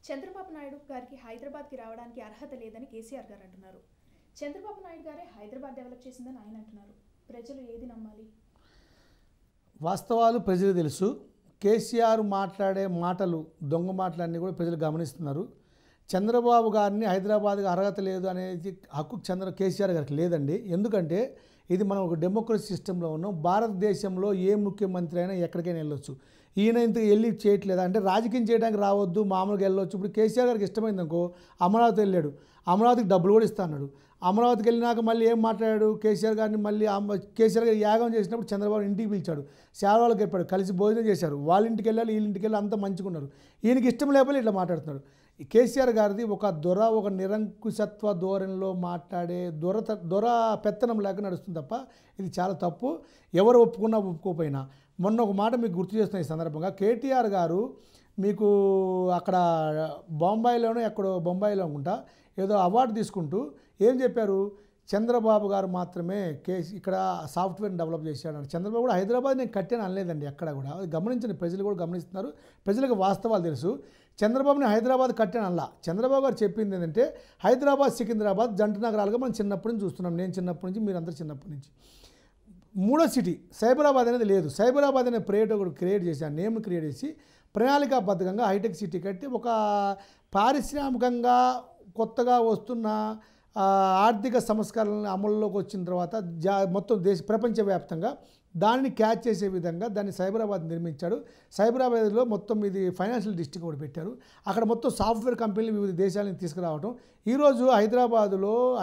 చంద్రబాబు నాయుడు గారికి హైదరాబాద్కి రావడానికి అర్హత లేదని కేసీఆర్ గారు అంటున్నారు. చంద్రబాబు నాయుడు గారే హైదరాబాద్ డెవలప్ చేసిందని ఆయన అంటున్నారు. ప్రజలు ఏది నమ్మాలి? వాస్తవాలు ప్రజలు తెలుసు. కేసీఆర్ మాట్లాడే మాటలు దొంగ మాటలన్నీ కూడా ప్రజలు గమనిస్తున్నారు. చంద్రబాబు గారిని హైదరాబాద్కి అర్హత లేదు అనేది హక్కు కేసీఆర్ గారికి లేదండి. ఎందుకంటే ఇది మనం ఒక డెమోక్రసీ సిస్టంలో ఉన్నాం. భారతదేశంలో ఏ ముఖ్యమంత్రి అయినా ఎక్కడికైనా వెళ్ళొచ్చు. ఈయన ఇంత వెళ్ళి చేయట్లేదు అంటే రాజకీయం చేయడానికి రావద్దు, మామూలుగా వెళ్ళొచ్చు. ఇప్పుడు కేసీఆర్ గారికి ఇష్టమైందనుకో అమరావతి వెళ్ళాడు, అమరావతికి డబ్బులు కూడా ఇస్తా అన్నాడు. అమరావతికి వెళ్ళినాక మళ్ళీ ఏం మాట్లాడాడు? కేసీఆర్ గారిని మళ్ళీ కేసీఆర్ గారు యాగం చేసినప్పుడు చంద్రబాబు ఇంటికి పిలిచాడు, సేవలకు చెప్పాడు, కలిసి భోజనం చేశారు. వాళ్ళ ఇంటికి వెళ్ళాలి, వీళ్ళ ఇంటికి వెళ్ళి అంతా మంచుకున్నారు. ఈయనకి ఇష్టం లేకపోతే ఇట్లా మాట్లాడుతున్నాడు. కేసీఆర్ గారిది ఒక నిరంకుశత్వ ధోరణిలో మాట్లాడే దొర పెత్తనం లేక నడుస్తుంది తప్ప ఇది చాలా తప్పు. ఎవరు ఒప్పుకున్నా ఒప్పుకోపోయినా. మొన్న ఒక మాట మీకు గుర్తు చేస్తున్న ఈ సందర్భంగా, కేటీఆర్ గారు మీకు అక్కడ బొంబాయిలో అనుకుంటా ఏదో అవార్డు తీసుకుంటూ ఏం చెప్పారు? చంద్రబాబు గారు మాత్రమే ఇక్కడ సాఫ్ట్వేర్ని డెవలప్ చేశాడు. చంద్రబాబు కూడా హైదరాబాద్ నేను కట్టాను అనలేదండి ఎక్కడ కూడా. అది గమనించండి, ప్రజలు కూడా గమనిస్తున్నారు, ప్రజలకు వాస్తవాలు తెలుసు. చంద్రబాబుని హైదరాబాద్ కట్టాను అనలా. చంద్రబాబు గారు చెప్పింది ఏంటంటే హైదరాబాద్ సికింద్రాబాద్ జంట నగరాలుగా మనం చిన్నప్పటి నుంచి చూస్తున్నాం. నేను చిన్నప్పటి నుంచి, మీరందరూ చిన్నప్పటి నుంచి. మూడో సిటీ సైబరాబాద్ అనేది లేదు. సైబరాబాద్ అనే ఒకటి క్రియేట్ చేసి, ఆ నేమ్ క్రియేట్ చేసి ప్రణాళికాబద్ధంగా హైటెక్ సిటీ కట్టి ఒక పారిశ్రామికంగా కొత్తగా వస్తున్న ఆర్థిక సంస్కరణలు అమల్లోకి వచ్చిన తర్వాత మొత్తం ప్రపంచవ్యాప్తంగా దాన్ని క్యాచ్ చేసే విధంగా దాన్ని సైబరాబాద్ నిర్మించాడు. సైబరాబాద్లో మొత్తం ఇది ఫైనాన్షియల్ డిస్ట్రిక్ట్ కూడా పెట్టారు. అక్కడ మొత్తం సాఫ్ట్వేర్ కంపెనీలు వివిధ దేశాలను తీసుకురావడం. ఈరోజు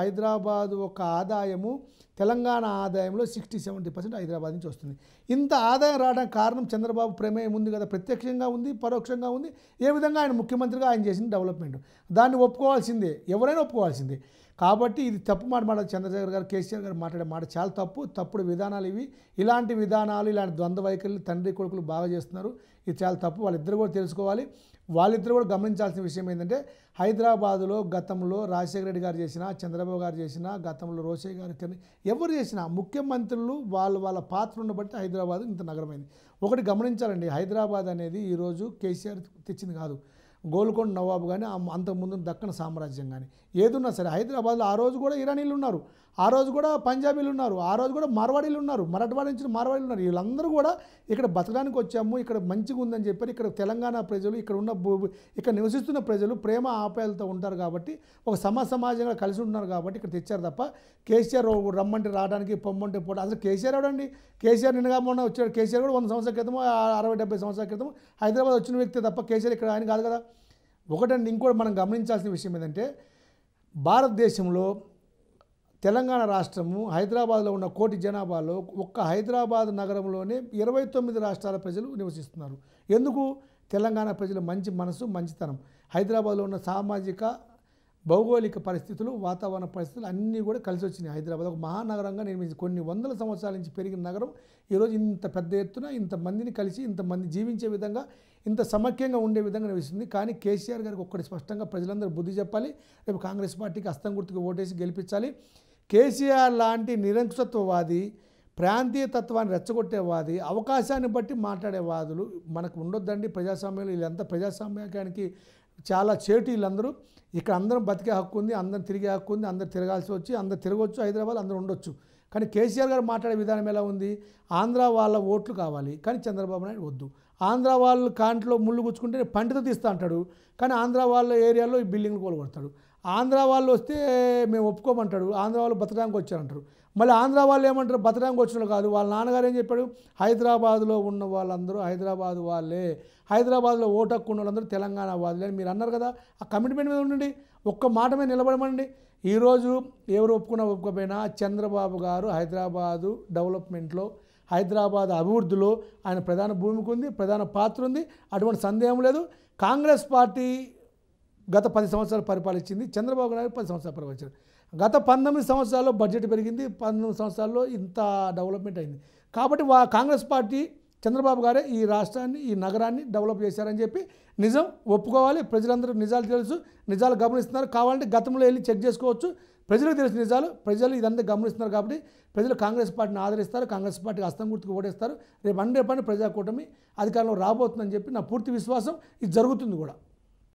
హైదరాబాదు ఒక ఆదాయము తెలంగాణ ఆదాయంలో 60-70% హైదరాబాద్ నుంచి వస్తుంది. ఇంత ఆదాయం రావడానికి కారణం చంద్రబాబు ప్రమేయం ఉంది కదా, ప్రత్యక్షంగా ఉంది, పరోక్షంగా ఉంది. ఏ విధంగా ఆయన ముఖ్యమంత్రిగా ఆయన చేసిన డెవలప్మెంట్ దాన్ని ఒప్పుకోవాల్సిందే, ఎవరైనా ఒప్పుకోవాల్సిందే. కాబట్టి ఇది తప్పు మాట చంద్రశేఖర్ గారు, కేసీఆర్ గారు మాట్లాడే మాట చాలా తప్పుడు విధానాలు ఇవి. ఇలాంటి విధానాలు, ఇలాంటి ద్వంద్వ వైఖరులు తండ్రి కొడుకులు బాగా చేస్తున్నారు. ఇది చాలా తప్పు. వాళ్ళిద్దరు కూడా తెలుసుకోవాలి. వాళ్ళిద్దరు కూడా గమనించాల్సిన విషయం ఏంటంటే హైదరాబాదులో గతంలో రాజశేఖర రెడ్డి గారు చేసినా, చంద్రబాబు గారు చేసినా, గతంలో రోషయ్య గారు ఎవరు చేసినా ముఖ్యమంత్రులు వాళ్ళ పాత్ర ఉండబట్టి హైదరాబాద్ ఇంత నగరమైంది. ఒకటి గమనించాలండి, హైదరాబాద్ అనేది ఈరోజు కేసీఆర్ తెచ్చింది కాదు. గోల్కొండ నవాబు కానీ అంతకుముందు దక్కన సామ్రాజ్యం కానీ ఏదున్నా సరే హైదరాబాద్లో ఆ రోజు కూడా ఇరానీలు ఉన్నారు, ఆ రోజు కూడా పంజాబీలు ఉన్నారు, ఆ రోజు కూడా మార్వాడీలు ఉన్నారు, మరాఠవాడ నుంచి మార్వాడీలు ఉన్నారు. వీళ్ళందరూ కూడా ఇక్కడ బతకడానికి వచ్చాము, ఇక్కడ మంచిగా ఉందని చెప్పారు. ఇక్కడ తెలంగాణ ప్రజలు, ఇక్కడ నివసిస్తున్న ప్రజలు ప్రేమ ఆప్యాయలతో ఉంటారు కాబట్టి ఒక సమాజంగా కలిసి ఉంటున్నారు కాబట్టి ఇక్కడ తెచ్చారు తప్ప కేసీఆర్ రమ్మంటే రావడానికి, పొమ్మంటే పోవడం. అసలు కేసీఆర్ ఎవడండి? కేసీఆర్ నిన్నగా మొన్న వచ్చాడు. కేసీఆర్ కూడా 100 సంవత్సరాల క్రితం, 60-70 సంవత్సరాల క్రితం హైదరాబాద్ వచ్చిన వ్యక్తి తప్ప కేసీఆర్ ఇక్కడ ఆయన కాదు కదా. ఒకటండి, ఇంకోటి మనం గమనించాల్సిన విషయం ఏంటంటే భారతదేశంలో తెలంగాణ రాష్ట్రము హైదరాబాద్లో ఉన్న 1 కోటి జనాభాలో ఒక్క హైదరాబాద్ నగరంలోనే 29 రాష్ట్రాల ప్రజలు నివసిస్తున్నారు. ఎందుకు? తెలంగాణ ప్రజల మంచి మనసు, మంచితనం. హైదరాబాద్లో ఉన్న సామాజిక భౌగోళిక పరిస్థితులు, వాతావరణ పరిస్థితులు అన్నీ కూడా కలిసి వచ్చినాయి. హైదరాబాద్ ఒక మహానగరంగా నిర్మించి కొన్ని వందల సంవత్సరాల నుంచి పెరిగిన నగరం ఈరోజు ఇంత పెద్ద ఎత్తున ఇంతమందిని కలిసి ఇంతమంది జీవించే విధంగా, ఇంత సమైక్యంగా ఉండే విధంగా నివసిస్తుంది. కానీ కేసీఆర్ గారికి ఒక్కటి స్పష్టంగా ప్రజలందరూ బుద్ధి చెప్పాలి. రేపు కాంగ్రెస్ పార్టీకి హస్తం గుర్తుకు ఓటేసి గెలిపించాలి. కేసీఆర్ లాంటి నిరంకుశత్వవాది, ప్రాంతీయతత్వాన్ని రెచ్చగొట్టేవాది, అవకాశాన్ని బట్టి మాట్లాడేవాదులు మనకు ఉండొద్దండి. ప్రజాస్వామ్యంలో వీళ్ళంతా ప్రజాస్వామ్యానికి చాలా చేటు. వీళ్ళందరూ ఇక్కడ అందరం బతికే హక్కు ఉంది, అందరం తిరిగే హక్కు ఉంది, అందరు తిరగాల్సి వచ్చి అందరు తిరగవచ్చు, హైదరాబాద్ అందరూ ఉండొచ్చు. కానీ కేసీఆర్ గారు మాట్లాడే విధానం ఎలా ఉంది? ఆంధ్ర వాళ్ళ ఓట్లు కావాలి కానీ చంద్రబాబు నాయుడు వద్దు. ఆంధ్ర వాళ్ళు కాంట్లో ముళ్ళు గుచ్చుకుంటే పంటితో తీస్తా అంటాడు, కానీ ఆంధ్ర వాళ్ళ ఏరియాలో ఈ బిల్డింగ్లు కూలగొడతాడు. ఆంధ్ర వాళ్ళు వస్తే మేము ఒప్పుకోమంటాడు, ఆంధ్ర వాళ్ళు బతకడానికి వచ్చారంటారు. మళ్ళీ ఆంధ్ర వాళ్ళు ఏమంటారు? బతకడానికి వచ్చిన కాదు. వాళ్ళ నాన్నగారు ఏం చెప్పాడు? హైదరాబాద్లో ఉన్న వాళ్ళందరూ హైదరాబాద్ వాళ్ళే, హైదరాబాద్లో ఓటు హక్కు ఉన్న వాళ్ళందరూ తెలంగాణ వాళ్ళే అని మీరు అన్నారు కదా. ఆ కమిట్మెంట్ మీద ఉండండి, ఒక్క మాట మీద నిలబడమండి. ఈరోజు ఎవరు ఒప్పుకోకపోయినా చంద్రబాబు గారు హైదరాబాదు డెవలప్మెంట్లో, హైదరాబాద్ అభివృద్ధిలో ఆయన ప్రధాన భూమికి ఉంది, ప్రధాన పాత్ర ఉంది, అటువంటి సందేహం లేదు. కాంగ్రెస్ పార్టీ గత 10 సంవత్సరాలు పరిపాలించింది, చంద్రబాబు నాయుడు 10 సంవత్సరాలు పరిపాలించారు. గత 19 సంవత్సరాల్లో బడ్జెట్ పెరిగింది, 19 సంవత్సరాల్లో ఇంత డెవలప్మెంట్ అయింది. కాబట్టి కాంగ్రెస్ పార్టీ, చంద్రబాబు గారే ఈ రాష్ట్రాన్ని, ఈ నగరాన్ని డెవలప్ చేశారని చెప్పి నిజం ఒప్పుకోవాలి. ప్రజలందరూ నిజాలు తెలుసు, నిజాలు గమనిస్తున్నారు. కావాలంటే గతంలో వెళ్ళి చెక్ చేసుకోవచ్చు. ప్రజలకు తెలిసిన నిజాలు, ప్రజలు ఇదంతా గమనిస్తున్నారు కాబట్టి ప్రజలు కాంగ్రెస్ పార్టీని ఆదరిస్తారు, కాంగ్రెస్ పార్టీకి హస్తం గుర్తుకు ఓటేస్తారు. రేపు ప్రజాకూటమి అధికారంలో రాబోతుందని చెప్పి నా పూర్తి విశ్వాసం. ఇది జరుగుతుంది కూడా.